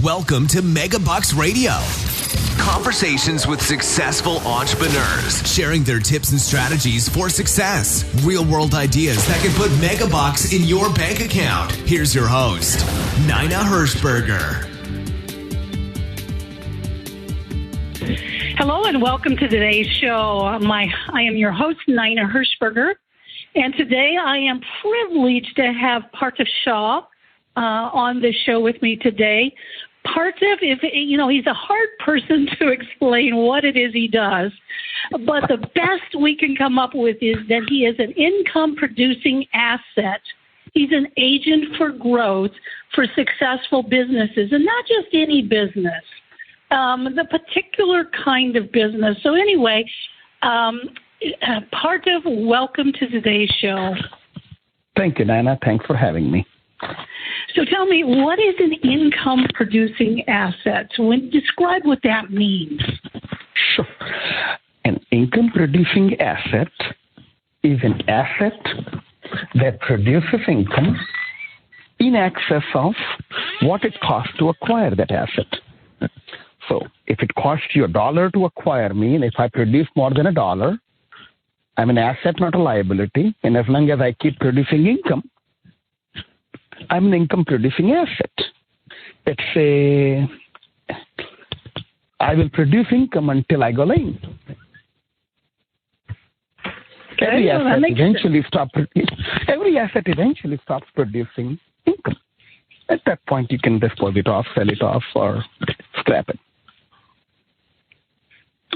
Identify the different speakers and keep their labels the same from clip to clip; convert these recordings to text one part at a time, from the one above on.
Speaker 1: Welcome to Megabucks Radio. Conversations with successful entrepreneurs, sharing their tips and strategies for success. Real-world ideas that can put megabucks in your bank account. Here's your host, Nina Hirschberger.
Speaker 2: Hello and welcome to today's show. I am your host, Nina Hirschberger, and today I am privileged to have Parthiv Shah on the show with me today. Parthiv, he's a hard person to explain what it is he does, but the best we can come up with is that he is an income-producing asset. He's an agent for growth for successful businesses, and not just any business, the particular kind of business. So anyway, Parthiv, welcome to today's show.
Speaker 3: Thank you, Nina. Thanks for having me.
Speaker 2: So tell me, what is an income-producing asset? Describe what that means.
Speaker 3: Sure. An income-producing asset is an asset that produces income in excess of what it costs to acquire that asset. So if it costs you $1 to acquire me, and if I produce more than $1, I'm an asset, not a liability. And as long as I keep producing income, I'm an income-producing asset. I will produce income until I go lame.
Speaker 2: Okay,
Speaker 3: every asset eventually stops producing income. At that point, you can dispose it off, sell it off, or scrap it.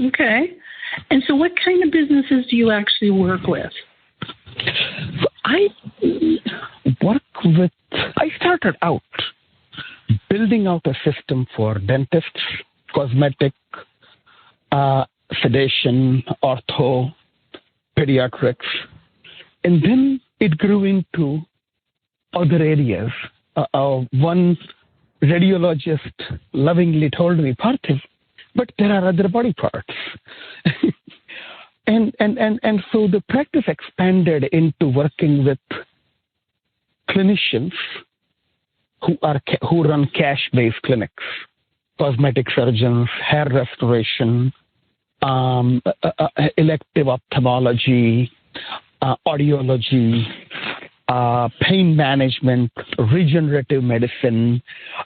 Speaker 2: Okay. And so what kind of businesses do you actually work with?
Speaker 3: So I started out building out a system for dentists, cosmetic, sedation, ortho, pediatrics, and then it grew into other areas. One radiologist lovingly told me, Parthiv, but there are other body parts. and so the practice expanded into working with clinicians who run cash-based clinics, cosmetic surgeons, hair restoration, elective ophthalmology, audiology, pain management, regenerative medicine,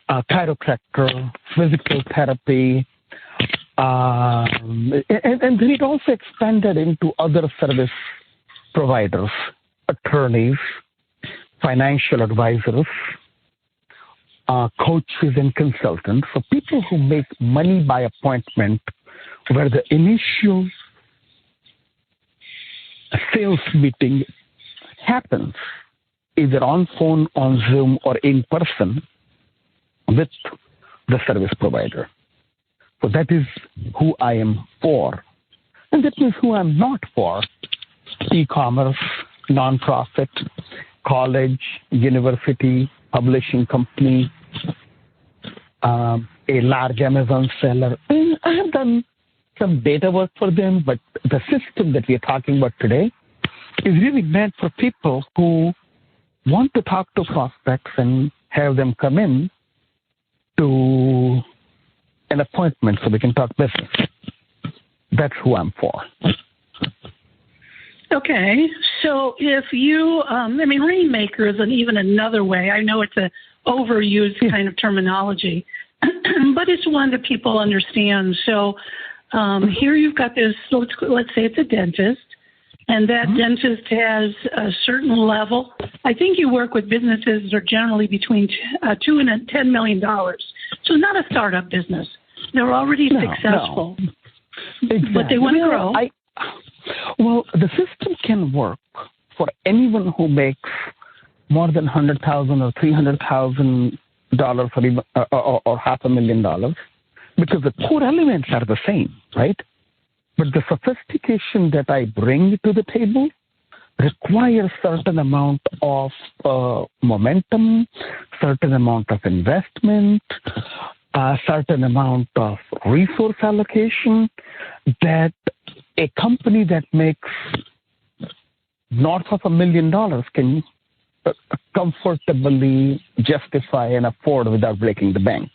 Speaker 3: chiropractor, physical therapy, and then it also expanded into other service providers, attorneys, financial advisors, coaches and consultants. So people who make money by appointment, where the initial sales meeting happens either on phone, on Zoom, or in person with the service provider. So that is who I am for. And that means who I'm not for. E-commerce, nonprofit, college, university, publishing company, a large Amazon seller. And I have done some data work for them, but the system that we are talking about today is really meant for people who want to talk to prospects and have them come in to an appointment so we can talk business. That's who I'm for.
Speaker 2: Okay, so if you, Rainmaker is even another way. I know it's an overused kind of terminology, but it's one that people understand. So here you've got this, let's say it's a dentist, and that dentist has a certain level. I think you work with businesses that are generally between $2 and $10 million. So not a startup business. They're already successful,
Speaker 3: no. Exactly.
Speaker 2: But they want to grow.
Speaker 3: Well, the system can work for anyone who makes more than $100,000 or $300,000 or $500,000, because the core elements are the same, right? But the sophistication that I bring to the table requires certain amount of momentum, certain amount of investment, a certain amount of resource allocation that a company that makes north of $1 million can comfortably justify and afford without breaking the bank.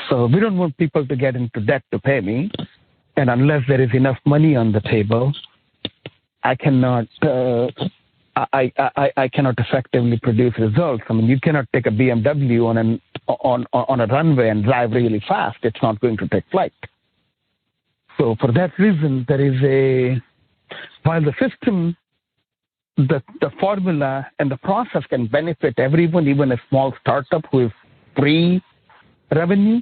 Speaker 3: So we don't want people to get into debt to pay me. And unless there is enough money on the table, I cannot I cannot effectively produce results. I mean, you cannot take a BMW on a runway and drive really fast. It's not going to take flight. So for that reason, there is while the system, the formula and the process can benefit everyone, even a small startup who is pre-revenue,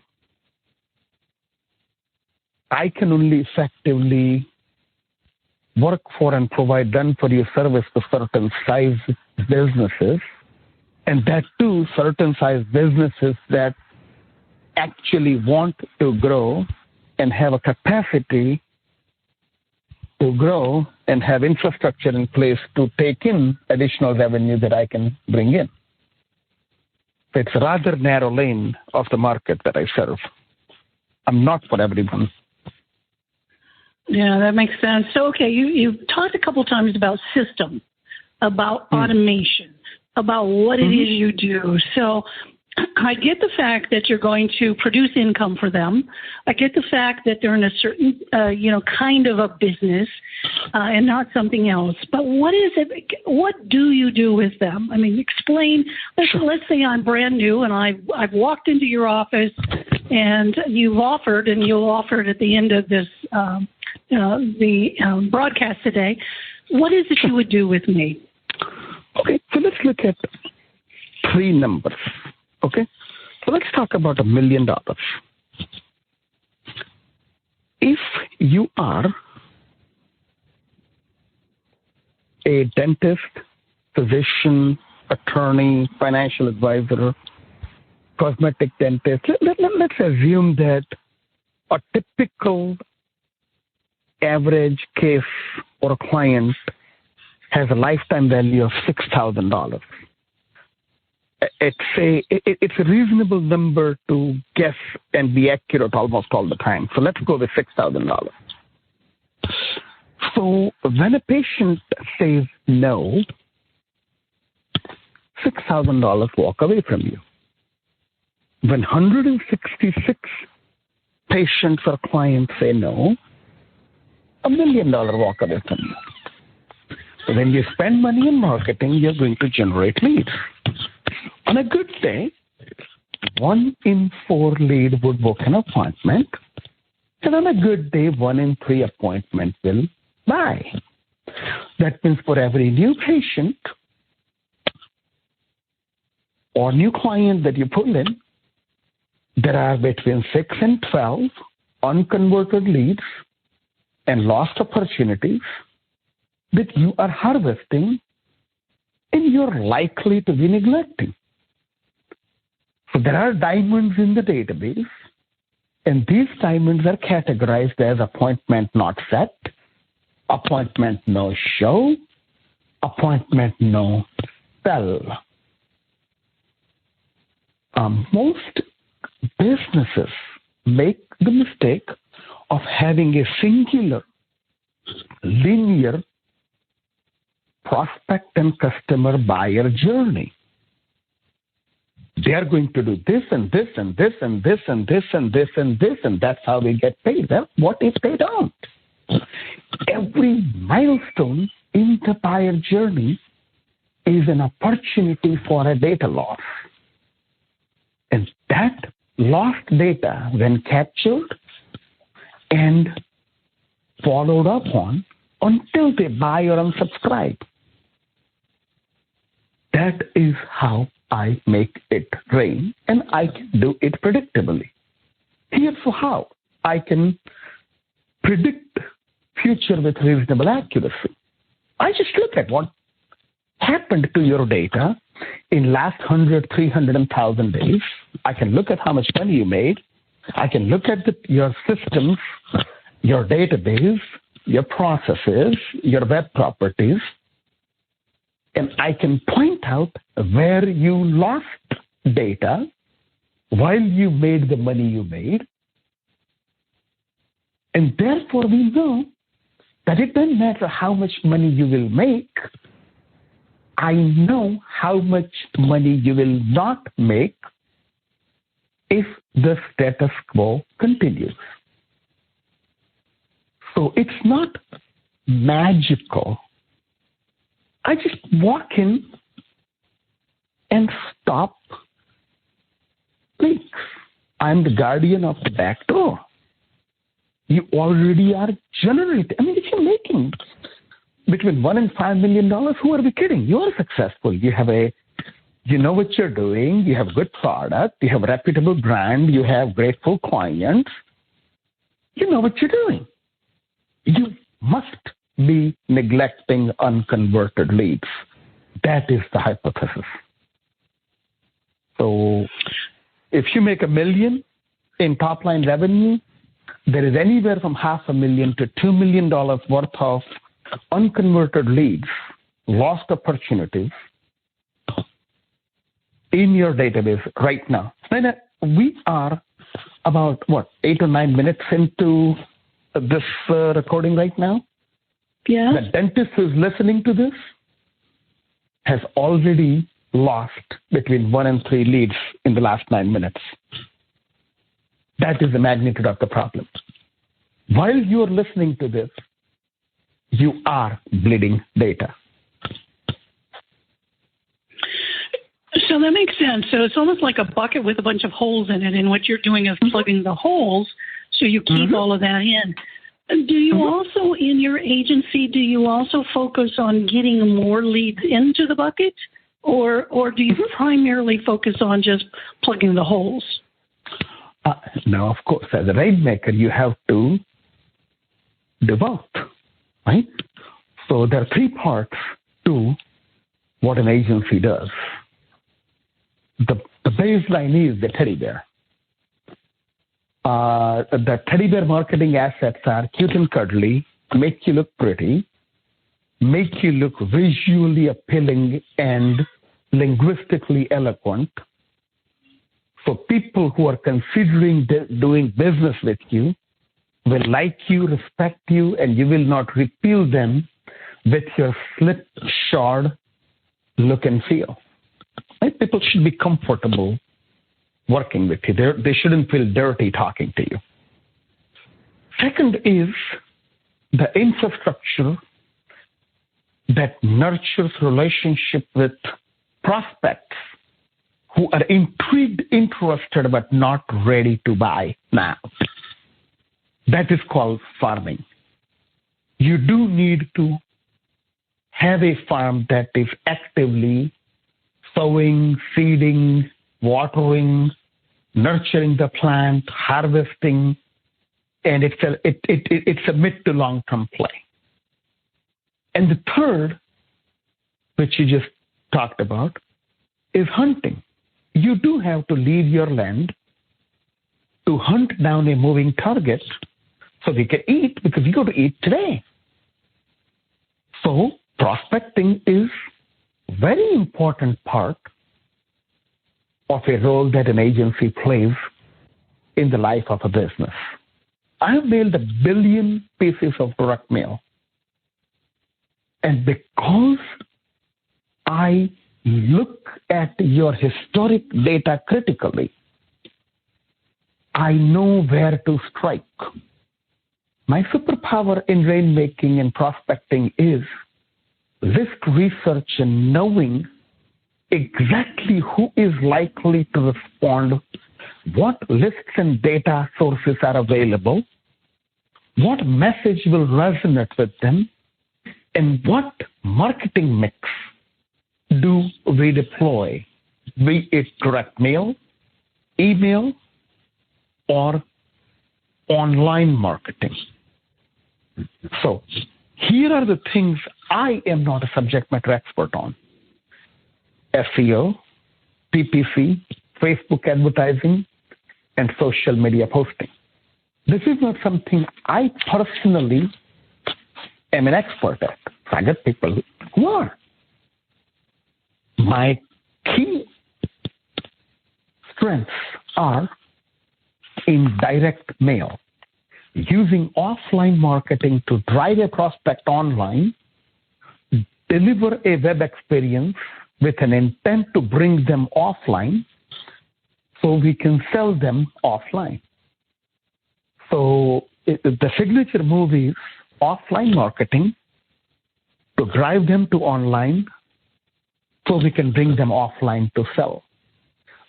Speaker 3: I can only effectively work for and provide done-for-you service to certain size businesses, and that too, certain size businesses that actually want to grow and have a capacity to grow and have infrastructure in place to take in additional revenue that I can bring in. It's a rather narrow lane of the market that I serve. I'm not for everyone.
Speaker 2: Yeah, that makes sense. So, okay, you've talked a couple times about system, about automation, about what it is you do. So I get the fact that you're going to produce income for them. I get the fact that they're in a certain, kind of a business and not something else. But what is it? What do you do with them? I mean, explain. Let's say I'm brand new and I've walked into your office and you've offered, and you'll offer it at the end of this broadcast today. What is it you would do with me?
Speaker 3: Okay, so let's look at three numbers. Okay, so let's talk about $1 million. If you are a dentist, physician, attorney, financial advisor, cosmetic dentist, let's assume that a typical average case or a client has a lifetime value of $6,000. It's a reasonable number to guess and be accurate almost all the time. So let's go with $6,000. So when a patient says no, $6,000 walk away from you. When 166 patients or clients say no, $1 million walk away from you. So when you spend money in marketing, you're going to generate leads. On a good day, 1 in 4 lead would book an appointment, and on a good day, 1 in 3 appointment will buy. That means for every new patient or new client that you pull in, there are between 6 and 12 unconverted leads and lost opportunities that you are harvesting and you're likely to be neglecting. So there are diamonds in the database, and these diamonds are categorized as appointment not set, appointment no show, appointment no sell. Most businesses make the mistake of having a singular, linear prospect and customer buyer journey. They are going to do this and this and this and this and this and this and this, and that's how we get paid. Well, what if they don't? Every milestone in the buyer journey is an opportunity for a data loss. And that lost data, when captured and followed up on until they buy or unsubscribe, that is how I make it rain, and I can do it predictably. Here's how I can predict future with reasonable accuracy. I just look at what happened to your data in last 100, 300, and 1,000 days. I can look at how much money you made. I can look at your systems, your database, your processes, your web properties, and I can point out where you lost data while you made the money you made. And therefore, we know that it doesn't matter how much money you will make I know how much money you will not make if the status quo continues. So it's not magical. I just walk in and stop leaks. I'm the guardian of the back door. You already are generating. I mean, if you're making between $1 and $5 million, who are we kidding? You are successful. You know what you're doing. You have a good product. You have a reputable brand. You have grateful clients. You know what you're doing. You must be neglecting unconverted leads. That is the hypothesis. So if you make $1 million in top line revenue, there is anywhere from $500,000 to $2 million worth of unconverted leads, lost opportunities in your database right now. We are about, 8 or 9 minutes into this recording right now?
Speaker 2: Yeah.
Speaker 3: The dentist who's listening to this has already lost between 1 and 3 leads in the last 9 minutes. That is the magnitude of the problem. While you are listening to this, you are bleeding data.
Speaker 2: So that makes sense. So it's almost like a bucket with a bunch of holes in it, and what you're doing is plugging the holes so you keep all of that in. Do you also, in your agency, focus on getting more leads into the bucket, or do you primarily focus on just plugging the holes?
Speaker 3: Now, of course, as a Rainmaker, you have to do both, right? So there are 3 parts to what an agency does. The baseline is the teddy bear. The teddy bear marketing assets are cute and cuddly, make you look pretty, make you look visually appealing and linguistically eloquent. So people who are considering doing business with you will like you, respect you, and you will not repel them with your slipshod look and feel. Right? People should be comfortable working with you. They shouldn't feel dirty talking to you. Second is the infrastructure that nurtures relationship with prospects who are intrigued, interested, but not ready to buy now. That is called farming. You do need to have a farm that is actively sowing, seeding, watering, nurturing the plant, harvesting, and it's a mid to long-term play. And the third, which you just talked about, is hunting. You do have to leave your land to hunt down a moving target so we can eat, because we got to eat today. So prospecting is a very important part of a role that an agency plays in the life of a business. I have mailed 1 billion pieces of direct mail. And because I look at your historic data critically, I know where to strike. My superpower in rainmaking and prospecting is risk research and knowing exactly who is likely to respond, what lists and data sources are available, what message will resonate with them, and what marketing mix do we deploy, be it direct mail, email, or online marketing. So here are the things I am not a subject matter expert on. SEO, PPC, Facebook advertising, and social media posting. This is not something I personally am an expert at. I get people who are. My key strengths are in direct mail, using offline marketing to drive a prospect online, deliver a web experience with an intent to bring them offline so we can sell them offline. So the signature move is offline marketing to drive them to online so we can bring them offline to sell.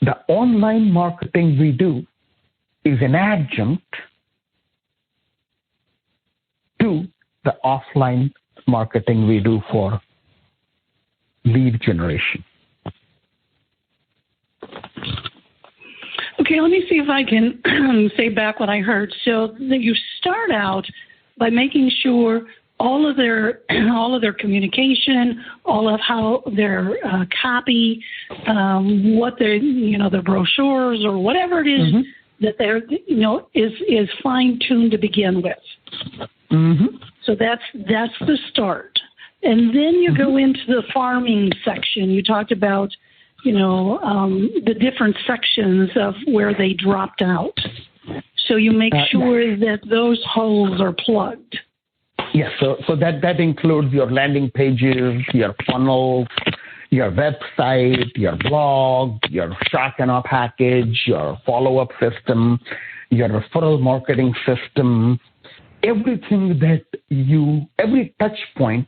Speaker 3: The online marketing we do is an adjunct to the offline marketing we do for lead generation.
Speaker 2: Okay, let me see if I can say back what I heard. So that you start out by making sure all of their communication, all of how their copy, what their their brochures or whatever it is that they're is fine tuned to begin with. So that's the start, and then you go into the farming section. You talked about the different sections of where they dropped out. So you make sure that those holes are plugged.
Speaker 3: Yes, so that includes your landing pages, your funnels, your website, your blog, your shock and awe package, your follow-up system, your referral marketing system, everything every touch point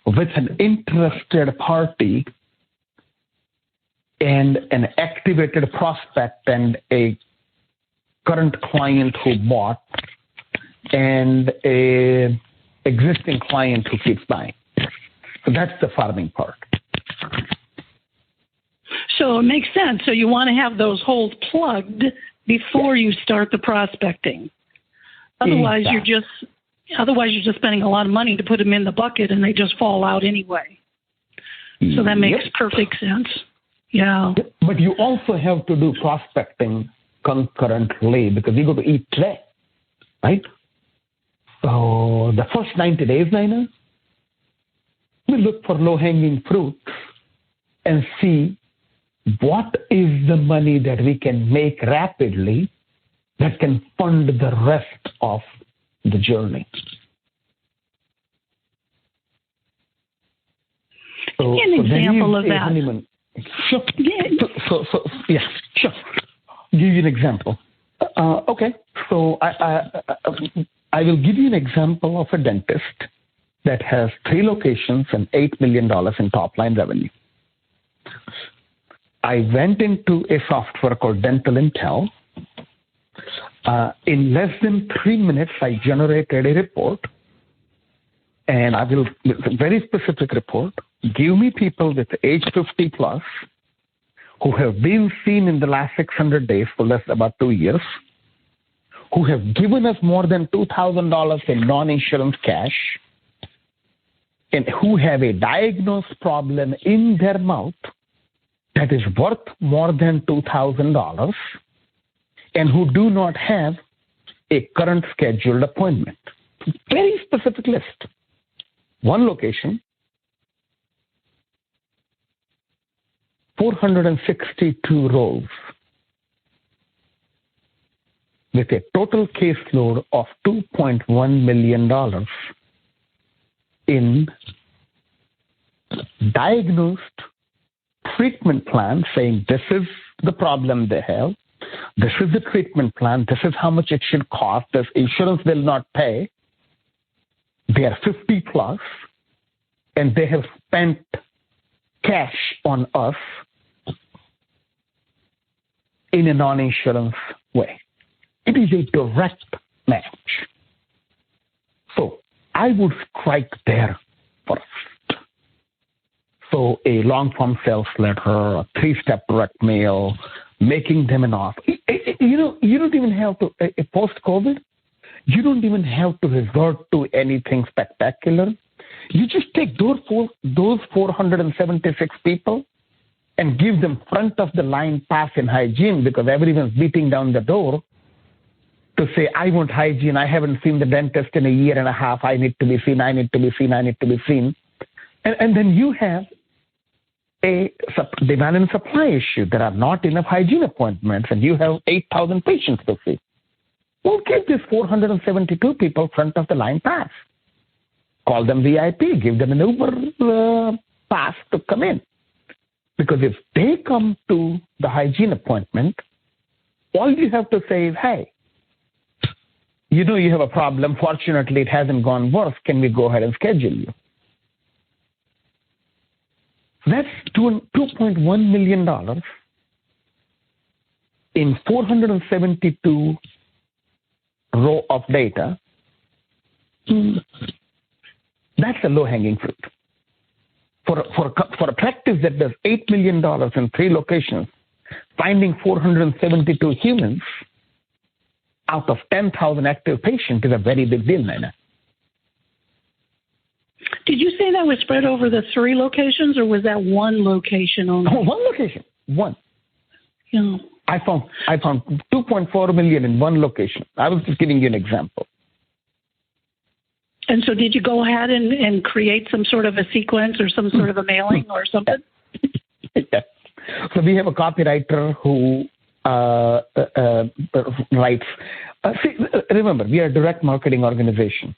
Speaker 3: with an interested party and an activated prospect and a current client who bought and a existing client who keeps buying. So that's the farming part.
Speaker 2: So it makes sense. So you want to have those holes plugged before you start the prospecting. Otherwise, you're just spending a lot of money to put them in the bucket and they just fall out anyway. So that makes perfect sense. Yeah.
Speaker 3: But you also have to do prospecting concurrently because you go to eat today, right? So the first 90 days, Naina, we look for low-hanging fruits and see what is the money that we can make rapidly that can fund the rest of the journey.
Speaker 2: Give me an example of that.
Speaker 3: Sure. Yeah, sure. Give you an example. Okay, so I will give you an example of a dentist that has 3 locations and $8 million in top-line revenue. I went into a software called Dental Intel. In less than 3 minutes, I generated a report, and I will, a very specific report, give me people with age 50 plus who have been seen in the last 600 days for less about 2 years, who have given us more than $2,000 in non-insurance cash, and who have a diagnosed problem in their mouth that is worth more than $2,000, and who do not have a current scheduled appointment. Very specific list. 1 location, 462 roles with a total caseload of $2.1 million in diagnosed treatment plan saying this is the problem they have, this is the treatment plan, this is how much it should cost, this insurance will not pay. They are 50 plus and they have spent cash on us in a non-insurance way. It is a direct match. So I would strike there first. So a long-form sales letter, a 3-step direct mail, making them an offer. You don't even have to, post-COVID, you don't even have to resort to anything spectacular. You just take those 476 people and give them front of the line pass in hygiene because everyone's beating down the door to say, I want hygiene. I haven't seen the dentist in a year and a half. I need to be seen. I need to be seen. I need to be seen. And then you have a demand and supply issue. There are not enough hygiene appointments and you have 8,000 patients to see. Well, give these 472 people front of the line pass. call them VIP, give them an Uber pass to come in. Because if they come to the hygiene appointment, all you have to say is, hey, you know you have a problem. Fortunately, it hasn't gone worse. Can we go ahead and schedule you? That's $2.1 million in 472 row of data. That's a low-hanging fruit. For a practice that does $8 million in 3 locations, finding 472 humans out of 10,000 active patients is a very big deal, Naina.
Speaker 2: Did you say that was spread over the 3 locations, or was that one location only?
Speaker 3: Oh, one location. One.
Speaker 2: Yeah.
Speaker 3: I found 2.4 million in one location. I was just giving you an example.
Speaker 2: And so did you go ahead and create some sort of a sequence or some sort of a mailing or something?
Speaker 3: Yes. So we have a copywriter who writes. Remember, we are a direct marketing organization.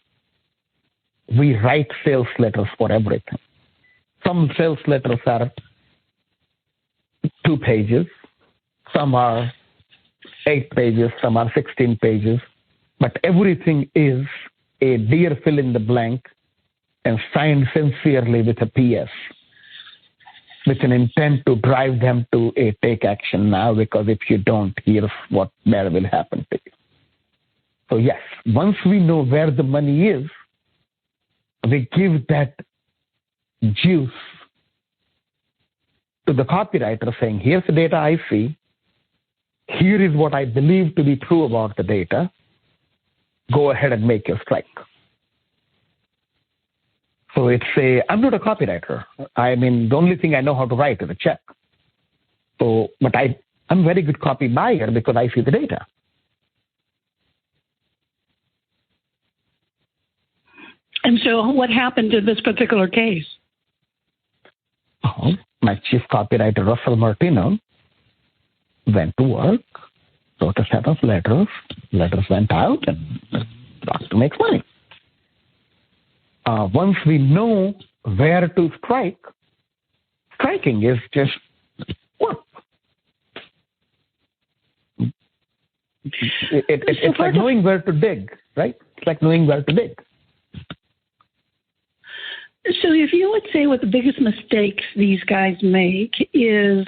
Speaker 3: We write sales letters for everything. Some sales letters are 2 pages. Some are 8 pages. Some are 16 pages. But everything is a dear fill in the blank and signed sincerely with a PS, with an intent to drive them to a take action now, because if you don't, here's what bad will happen to you. So yes, once we know where the money is, we give that juice to the copywriter saying, here's the data I see. Here is what I believe to be true about the data. Go ahead and make your strike. So I'm not a copywriter. I mean, the only thing I know how to write is a check. So, but I'm a very good copy buyer because I see the data.
Speaker 2: And so what happened in this particular case?
Speaker 3: Oh, my chief copywriter, Russell Martino, went to work, wrote a set of letters. Letters went out, and the doctor makes money. Once we know where to strike, striking is just work. It's like knowing where to dig, right? It's like knowing where to dig.
Speaker 2: So if you would say what the biggest mistakes these guys make is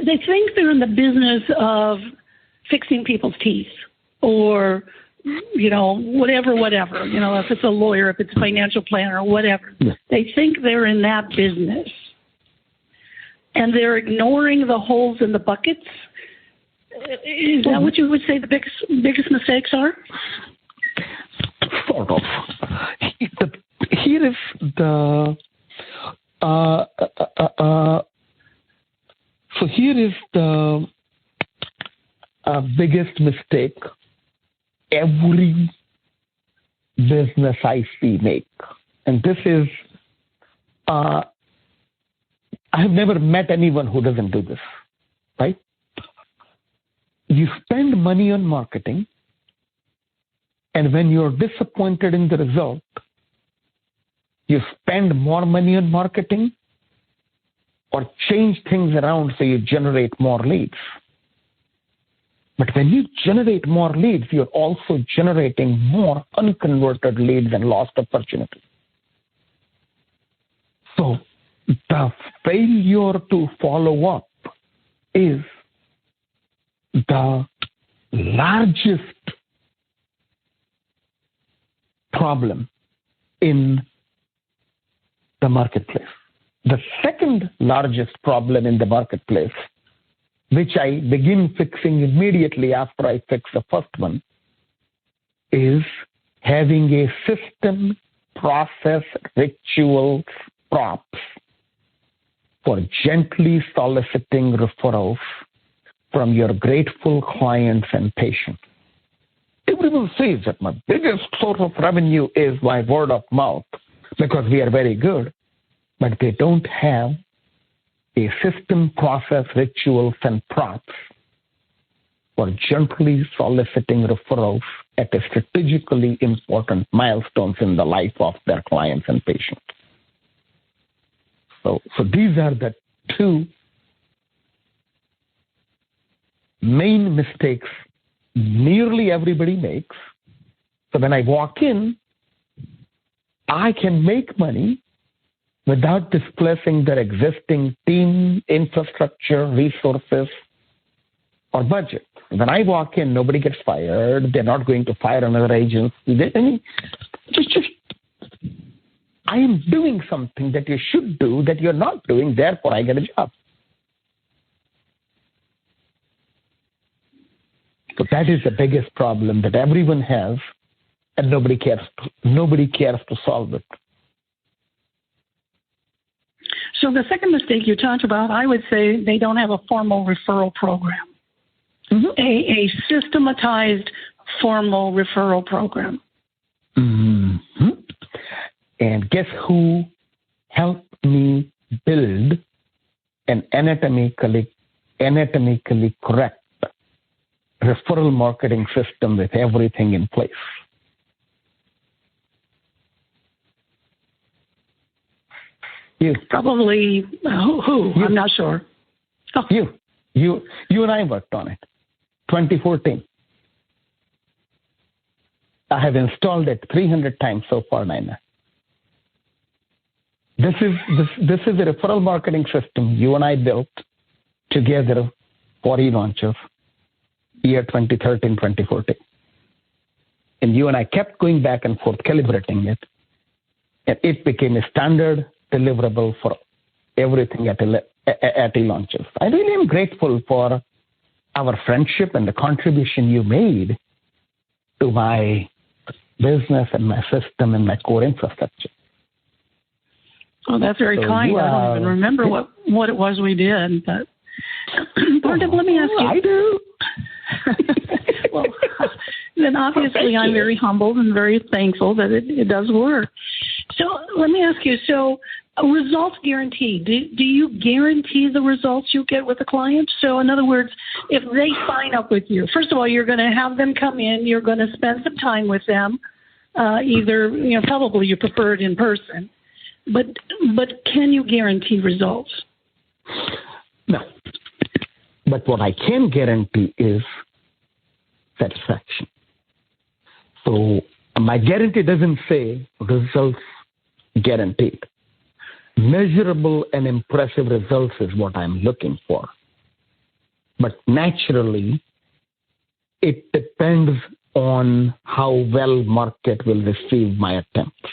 Speaker 2: they think they're in the business of fixing people's teeth or, whatever, if it's a lawyer, if it's a financial planner, whatever. Yeah. They think they're in that business. And they're ignoring the holes in the buckets. Is that what you would say the biggest mistakes are?
Speaker 3: Sort of. Here is the biggest mistake every business I see make. And this is, I have never met anyone who doesn't do this, right? You spend money on marketing, and when you're disappointed in the result, you spend more money on marketing or change things around so you generate more leads. But when you generate more leads, you're also generating more unconverted leads and lost opportunity. So the failure to follow up is the largest problem in the marketplace. The second largest problem in the marketplace, which I begin fixing immediately after I fix the first one, is having a system, process, rituals, props for gently soliciting referrals from your grateful clients and patients. Everyone says that my biggest source of revenue is my word of mouth because we are very good, but they don't have a system, process, rituals, and props for gently soliciting referrals at a strategically important milestones in the life of their clients and patients. So these are the two main mistakes nearly everybody makes. So when I walk in, I can make money without displacing their existing team, infrastructure, resources, or budget. When I walk in, nobody gets fired. They're not going to fire another agency. I am doing something that you should do that you're not doing, therefore I get a job. So that is the biggest problem that everyone has, and nobody cares to solve it.
Speaker 2: So the second mistake you talked about, I would say they don't have a formal referral program, a systematized formal referral program.
Speaker 3: Mm-hmm. And guess who helped me build an anatomically correct referral marketing system with everything in place? You.
Speaker 2: Probably who?
Speaker 3: You.
Speaker 2: I'm not sure. Oh.
Speaker 3: You and I worked on it. 2014. I have installed it 300 times so far, Naina. This is a referral marketing system you and I built together for eLaunchers, year 2013, 2014. And you and I kept going back and forth, calibrating it. And it became a standard deliverable for everything at eLaunchers. I really am grateful for our friendship and the contribution you made to my business and my system and my core infrastructure.
Speaker 2: Oh, that's very kind. I don't even remember what it was we did. But Parthiv, let me ask you.
Speaker 3: I do.
Speaker 2: Well, then obviously I'm very humbled and very thankful that it does work. So let me ask you, a results guarantee, do you guarantee the results you get with the client? So in other words, if they sign up with you, first of all, you're going to have them come in, you're going to spend some time with them, either, probably you prefer it in person, but can you guarantee results?
Speaker 3: No. But what I can guarantee is satisfaction. So my guarantee doesn't say results guaranteed. Measurable and impressive results is what I'm looking for. But naturally, it depends on how well market will receive my attempts.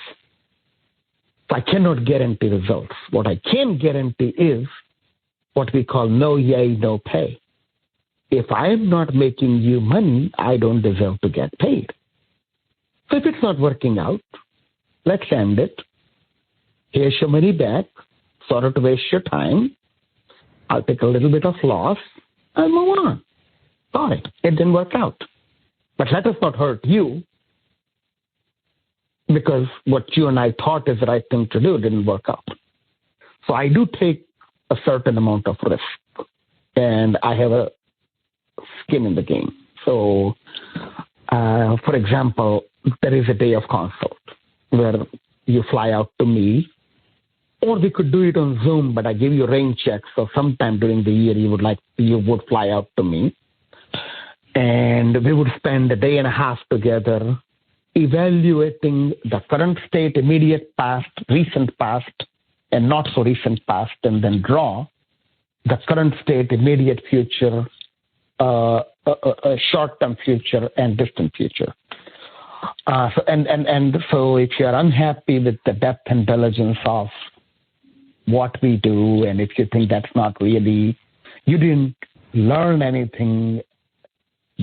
Speaker 3: So I cannot guarantee results. What I can guarantee is what we call no yay, no pay. If I am not making you money, I don't deserve to get paid. So if it's not working out, let's end it. Here's your money back. Sorry to waste your time. I'll take a little bit of loss and move on. Sorry, it didn't work out. But let us not hurt you because what you and I thought is the right thing to do didn't work out. So I do take a certain amount of risk, and I have a skin in the game. So, for example, there is a day of consult where you fly out to me, or we could do it on Zoom, but I give you rain checks. So sometime during the year, you would fly out to me, and we would spend a day and a half together evaluating the current state, immediate past, recent past, and not so recent past, and then draw the current state, immediate future, short-term future, and distant future. So if you're unhappy with the depth and diligence of what we do, and if you think that's not really, you didn't learn anything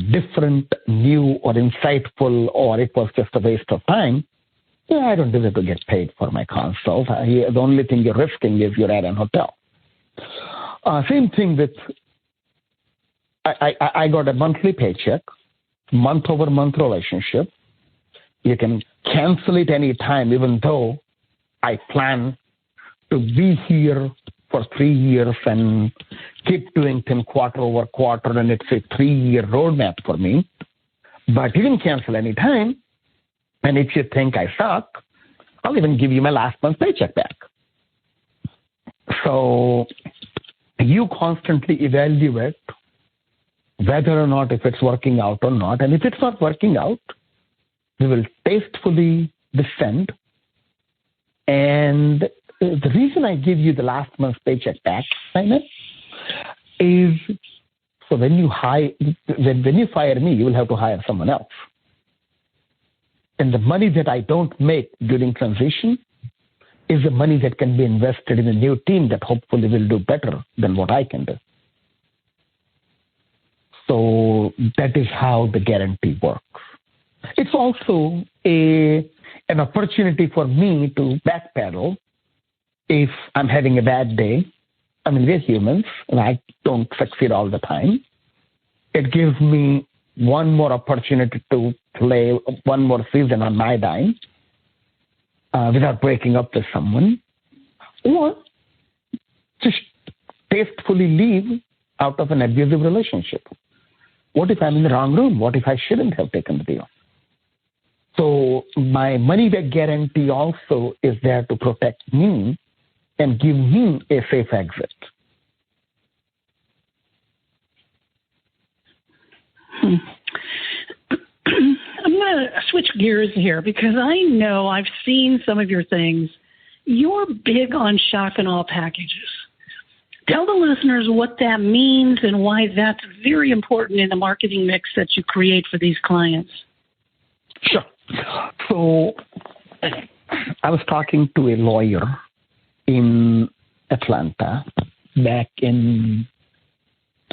Speaker 3: different, new, or insightful, or it was just a waste of time, I don't deserve to get paid for my consult. The only thing you're risking is you're at an hotel. Same thing with, I got a monthly paycheck, month-over-month relationship. You can cancel it any time, even though I plan to be here for 3 years and keep doing things quarter over quarter, and it's a 3-year roadmap for me. But you can cancel anytime. And if you think I suck, I'll even give you my last month's paycheck back. So you constantly evaluate whether or not if it's working out or not. And if it's not working out, we will tastefully descend. And the reason I give you the last month's paycheck back, Simon, is so when you fire me, you will have to hire someone else. And the money that I don't make during transition is the money that can be invested in a new team that hopefully will do better than what I can do. So that is how the guarantee works. It's also an opportunity for me to backpedal if I'm having a bad day. I mean, we're humans, and I don't succeed all the time. It gives me one more opportunity to play one more season on my dime without breaking up with someone, or just tastefully leave out of an abusive relationship. What if I'm in the wrong room? What if I shouldn't have taken the deal? So my money-back guarantee also is there to protect me and give me a safe exit.
Speaker 2: I'm going to switch gears here because I know I've seen some of your things. You're big on shock and awe packages. Tell the listeners what that means and why that's very important in the marketing mix that you create for these clients.
Speaker 3: Sure. So I was talking to a lawyer in Atlanta back in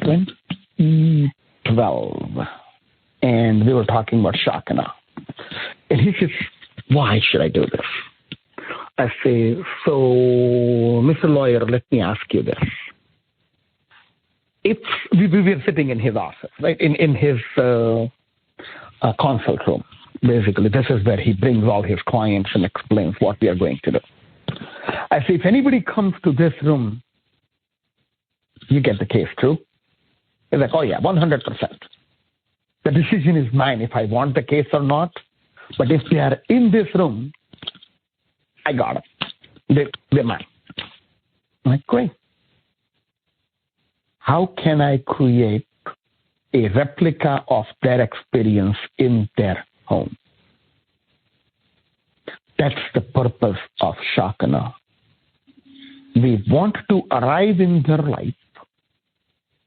Speaker 3: 2012, and we were talking about shock and awe. And he says, why should I do this? I say, so, Mr. Lawyer, let me ask you this. If we were sitting in his office, right, in his consult room, basically, this is where he brings all his clients and explains what we are going to do. I say, if anybody comes to this room, you get the case through. He's like, oh yeah, 100%. The decision is mine if I want the case or not. But if they are in this room, I got it. They're mine. I'm like, great. How can I create a replica of their experience in their home? That's the purpose of shock and awe. We want to arrive in their life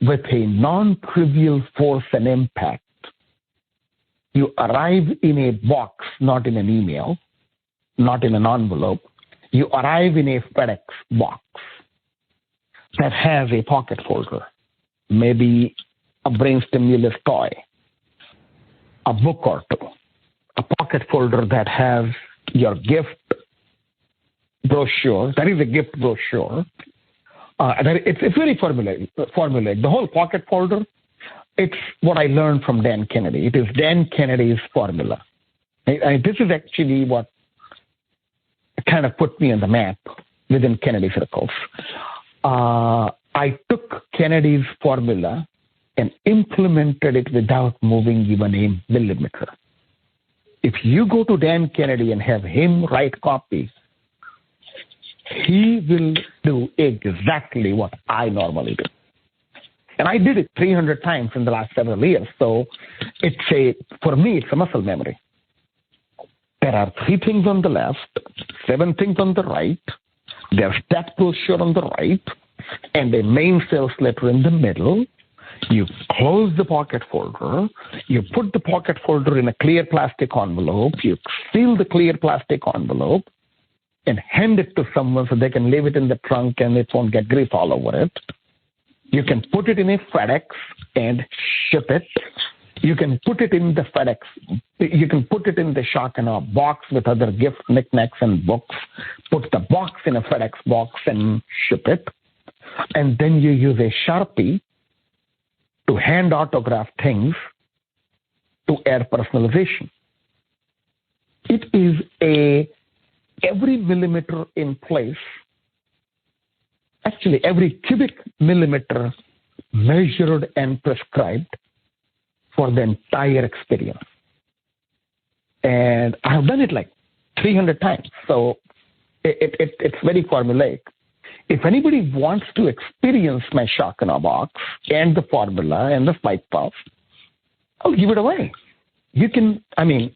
Speaker 3: with a non-trivial force and impact. You arrive in a box, not in an email, not in an envelope. You arrive in a FedEx box that has a pocket folder, maybe a brain stimulus toy, a book or two, a pocket folder that has your gift brochure. That is a gift brochure. It's very formulaic. The whole pocket folder, it's what I learned from Dan Kennedy. It is Dan Kennedy's formula. This is actually what kind of put me on the map within Kennedy circles. I took Kennedy's formula and implemented it without moving even a millimeter. If you go to Dan Kennedy and have him write copy, he will do exactly what I normally do. And I did it 300 times in the last several years. So for me, it's a muscle memory. There are 3 things on the left, 7 things on the right. There's that brochure on the right, and a main sales letter in the middle. You close the pocket folder. You put the pocket folder in a clear plastic envelope. You seal the clear plastic envelope and hand it to someone so they can leave it in the trunk and it won't get grease all over it. You can put it in a FedEx and ship it. You can put it in the FedEx. You can put it in the shock and awe box with other gift knickknacks and books. Put the box in a FedEx box and ship it. And then you use a Sharpie to hand autograph things to add personalization. It is every millimeter in place, actually every cubic millimeter measured and prescribed for the entire experience. And I've done it like 300 times. So it's very formulaic. If anybody wants to experience my shock in a box and the formula and the spike puff, I'll give it away. You can, you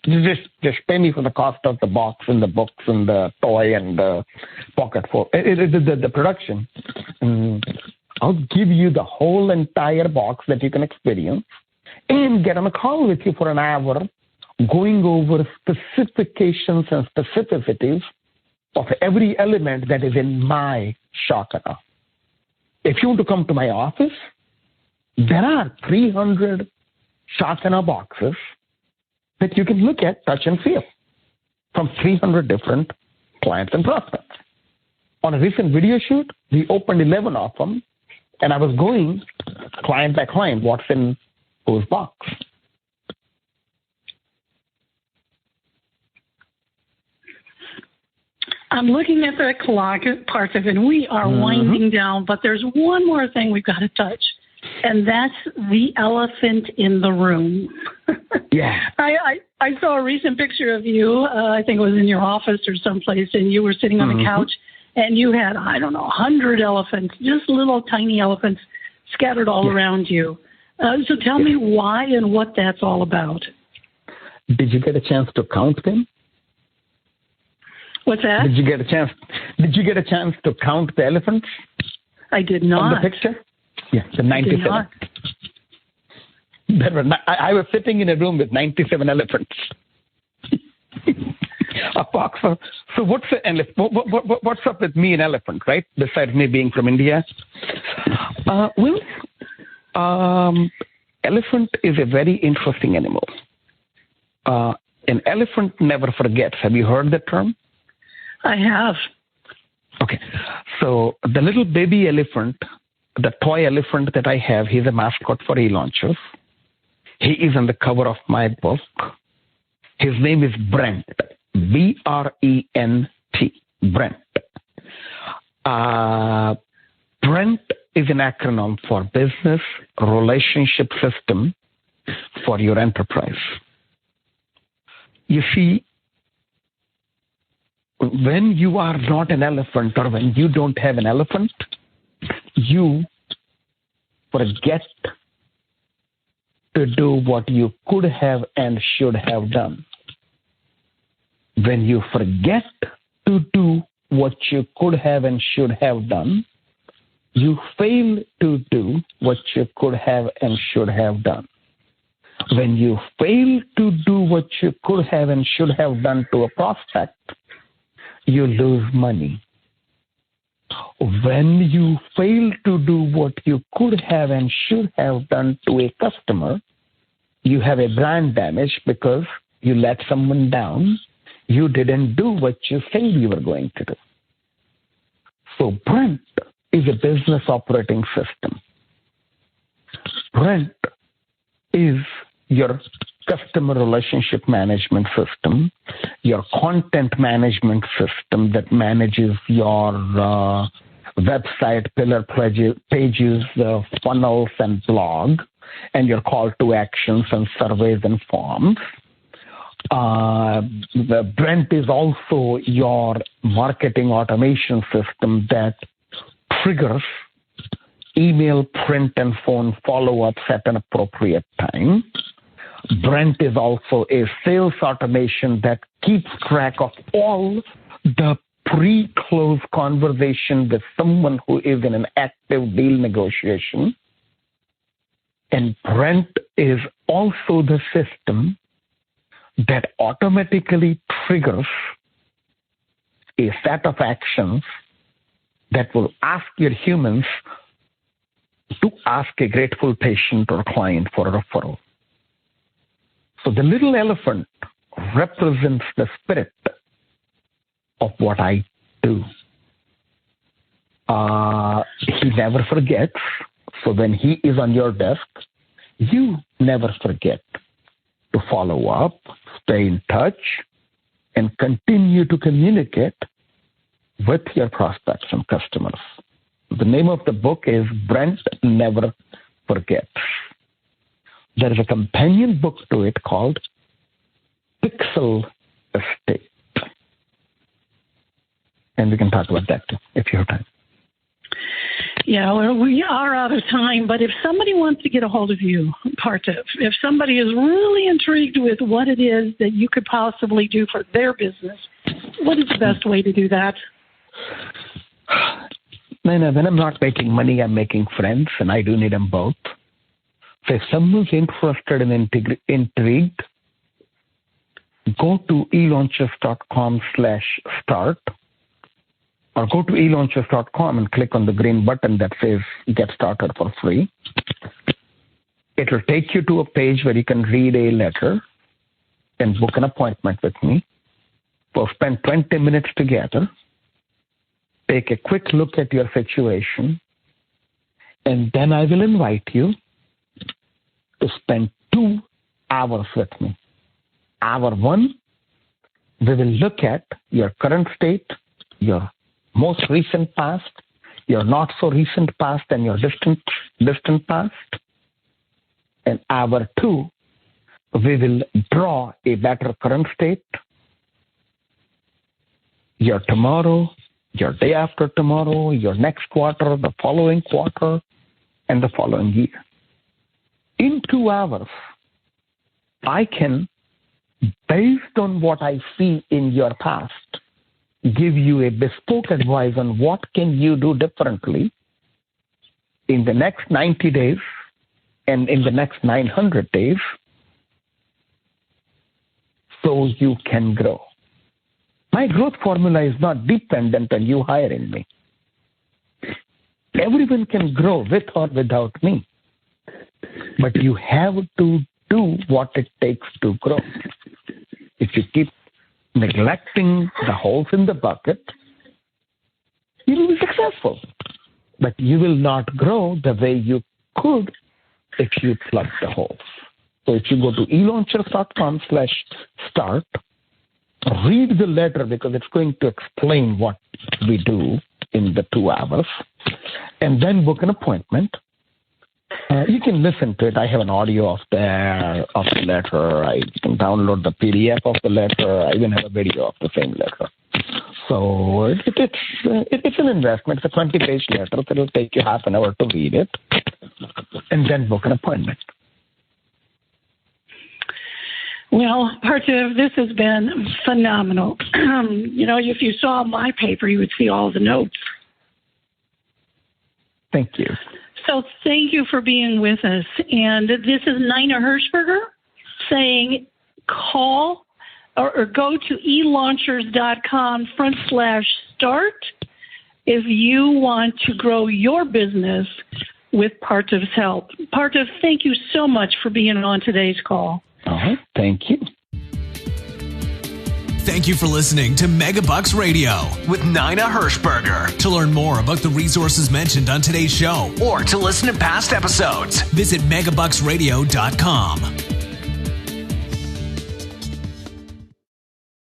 Speaker 3: just pay me for the cost of the box and the books and the toy and the pocket for the production. I'll give you the whole entire box that you can experience and get on a call with you for an hour, going over specifications and specificities of every element that is in my Shakana. If you want to come to my office, there are 300 Shakana boxes that you can look at, touch, and feel from 300 different clients and prospects. On a recent video shoot, we opened 11 of them, and I was going client by client, what's in whose box.
Speaker 2: I'm looking at the clock, Parthiv, and we are winding down, but there's one more thing we've got to touch, and that's the elephant in the room.
Speaker 3: Yeah.
Speaker 2: I saw a recent picture of you, I think it was in your office or someplace, and you were sitting on the couch, and you had, 100 elephants, just little tiny elephants scattered all around you. So tell me why and what that's all about.
Speaker 3: Did you get a chance to count them?
Speaker 2: What's that?
Speaker 3: Did you get a chance to count the elephants?
Speaker 2: I did not.
Speaker 3: On the picture? Yeah, the 97. I was sitting in a room with 97 elephants. A box. So what's the elephant? What's up with me and elephant, right? Besides me being from India, elephant is a very interesting animal. An elephant never forgets. Have you heard the term?
Speaker 2: I have.
Speaker 3: Okay. So the little baby elephant, the toy elephant that I have, he's a mascot for eLaunchers. He is on the cover of my book. His name is Brent. B-R-E-N-T. Brent. Brent is an acronym for Business Relationship System for your enterprise. You see, when you are not an elephant or when you don't have an elephant, you forget to do what you could have and should have done. When you forget to do what you could have and should have done, you fail to do what you could have and should have done. When you fail to do what you could have and should have done to a prospect, you lose money. When you fail to do what you could have and should have done to a customer, you have a brand damage because you let someone down. You didn't do what you said you were going to do. So Brent is a business operating system. Brent is your customer relationship management system, your content management system that manages your website, pillar pages, funnels and blog, and your call to actions and surveys and forms. The Brent is also your marketing automation system that triggers email, print, and phone follow-ups at an appropriate time. Brent is also a sales automation that keeps track of all the pre-close conversation with someone who is in an active deal negotiation. And Brent is also the system that automatically triggers a set of actions that will ask your humans to ask a grateful patient or client for a referral. So the little elephant represents the spirit of what I do. He never forgets. So when he is on your desk, you never forget to follow up, stay in touch, and continue to communicate with your prospects and customers. The name of the book is Brent Never Forgets. There is a companion book to it called pixel state. And we can talk about that too, if you have time.
Speaker 2: Yeah, well, we are out of time, but if somebody wants to get a hold of you, Parthiv, if somebody is really intrigued with what it is that you could possibly do for their business, what is the best way to do that?
Speaker 3: No, when I'm not making money, I'm making friends, and I do need them both. So if someone's interested and intrigued, go to eLaunchers.com/start, or go to eLaunchers.com and click on the green button that says Get Started for free. It will take you to a page where you can read a letter and book an appointment with me. We'll spend 20 minutes together, take a quick look at your situation, and then I will invite you to spend 2 hours with me. Hour 1, we will look at your current state, your most recent past, your not so recent past, and your distant past. And hour 2, we will draw a better current state, your tomorrow, your day after tomorrow, your next quarter, the following quarter, and the following year. In 2 hours, I can, based on what I see in your past, give you a bespoke advice on what can you do differently in the next 90 days and in the next 900 days so you can grow. My growth formula is not dependent on you hiring me. Everyone can grow with or without me, but you have to do what it takes to grow. If you keep neglecting the holes in the bucket, you will be successful, but you will not grow the way you could if you plug the holes. So if you go to eLaunchers.com/start, read the letter because it's going to explain what we do in the 2 hours, and then book an appointment. You can listen to it. I have an audio of the letter. I can download the PDF of the letter. I even have a video of the same letter. So it's an investment. It's a 20-page letter. So it'll take you half an hour to read it, and then book an appointment.
Speaker 2: Well, Parthiv, this has been phenomenal. If you saw my paper, you would see all the notes.
Speaker 3: Thank you.
Speaker 2: So thank you for being with us. And this is Nina Hirschberger saying call or go to eLaunchers.com/start if you want to grow your business with Parthiv's help. Parthiv, thank you so much for being on today's call.
Speaker 3: All right. Thank you.
Speaker 1: Thank you for listening to Megabucks Radio with Nina Hirschberger. To learn more about the resources mentioned on today's show or to listen to past episodes, visit megabucksradio.com.